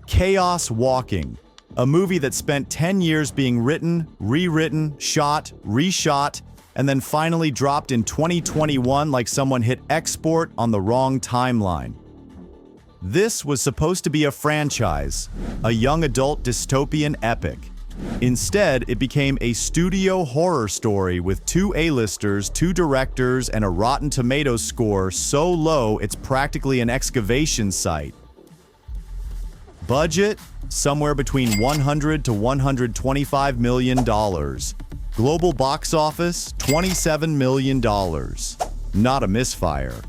Chaos Walking, a movie that spent 10 years being written, rewritten, shot, reshot, and then finally dropped in 2021 like someone hit export on the wrong timeline. This was supposed to be a franchise, a young adult dystopian epic. Instead, it became a studio horror story with 2 A-listers, 2 directors, and a Rotten Tomatoes score so low it's practically an excavation site. Budget? Somewhere between $100 to $125 million. Global box office? $27 million. Not a misfire.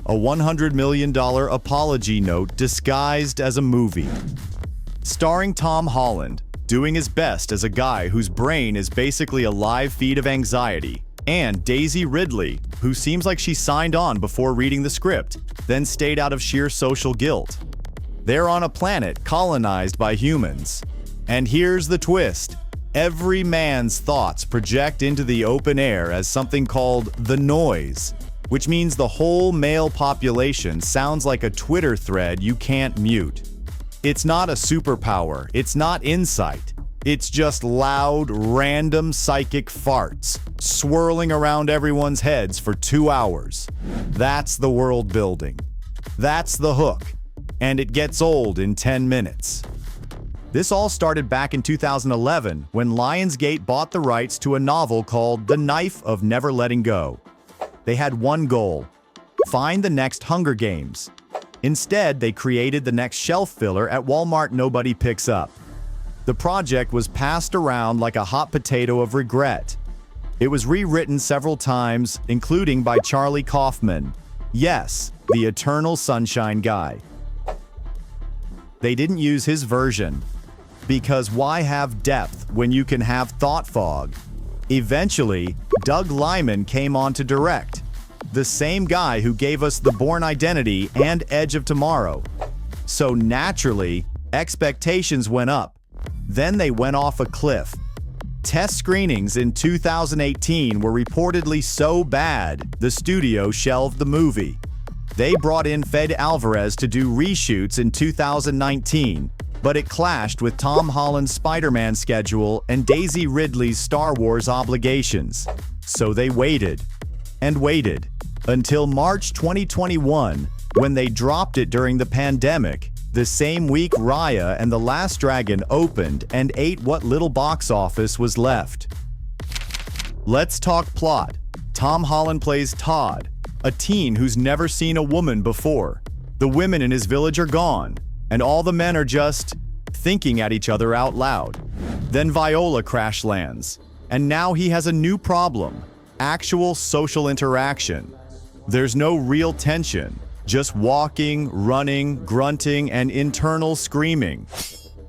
A $100 million apology note disguised as a movie. Starring Tom Holland, doing his best as a guy whose brain is basically a live feed of anxiety, and Daisy Ridley, who seems like she signed on before reading the script, then stayed out of sheer social guilt. They're on a planet colonized by humans. And here's the twist. Every man's thoughts project into the open air as something called the noise, which means the whole male population sounds like a Twitter thread you can't mute. It's not a superpower, it's not insight. It's just loud, random psychic farts swirling around everyone's heads for 2 hours. That's the world building. That's the hook. And it gets old in 10 minutes. This all started back in 2011 when Lionsgate bought the rights to a novel called The Knife of Never Letting Go. They had one goal: find the next Hunger Games. Instead, they created the next shelf filler at Walmart nobody picks up. The project was passed around like a hot potato of regret. It was rewritten several times, including by Charlie Kaufman. Yes, the Eternal Sunshine guy. They didn't use his version. Because why have depth when you can have thought fog? Eventually, Doug Liman came on to direct. The same guy who gave us The Bourne Identity and Edge of Tomorrow. So naturally, expectations went up. Then they went off a cliff. Test screenings in 2018 were reportedly so bad, the studio shelved the movie. They brought in Fede Alvarez to do reshoots in 2019, but it clashed with Tom Holland's Spider-Man schedule and Daisy Ridley's Star Wars obligations. So they waited and waited until March 2021, when they dropped it during the pandemic, the same week Raya and the Last Dragon opened and ate what little box office was left. Let's talk plot. Tom Holland plays Todd, a teen who's never seen a woman before. The women in his village are gone, and all the men are just thinking at each other out loud. Then Viola crash lands, and now he has a new problem: actual social interaction. There's no real tension, just walking, running, grunting, and internal screaming.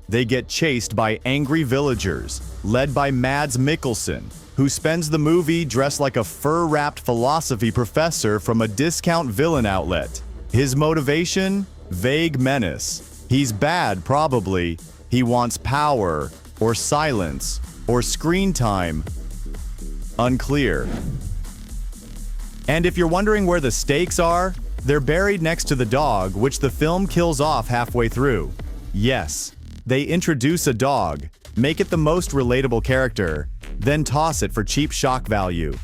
They get chased by angry villagers, led by Mads Mikkelsen, who spends the movie dressed like a fur-wrapped philosophy professor from a discount villain outlet. His motivation? Vague menace. He's bad, probably. He wants power, or silence, or screen time. Unclear. And if you're wondering where the stakes are, they're buried next to the dog, which the film kills off halfway through. Yes, they introduce a dog, make it the most relatable character, then toss it for cheap shock value.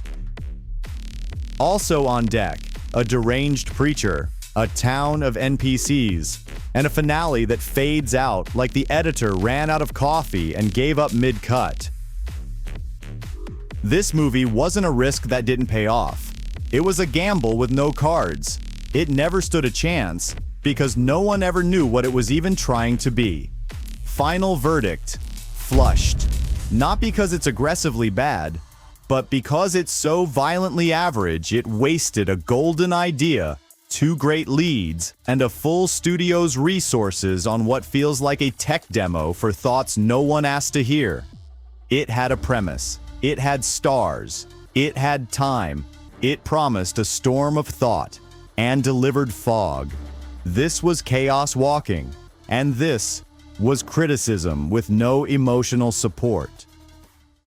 Also on deck, a deranged preacher, a town of NPCs, and a finale that fades out like the editor ran out of coffee and gave up mid-cut. This movie wasn't a risk that didn't pay off. It was a gamble with no cards. It never stood a chance because no one ever knew what it was even trying to be. Final verdict: flushed. Not because it's aggressively bad, but because it's so violently average it wasted a golden idea, 2 great leads, and a full studio's resources on what feels like a tech demo for thoughts no one asked to hear. It had a premise. It had stars. It had time. It promised a storm of thought and delivered fog. This was Chaos Walking, and this was criticism with no emotional support.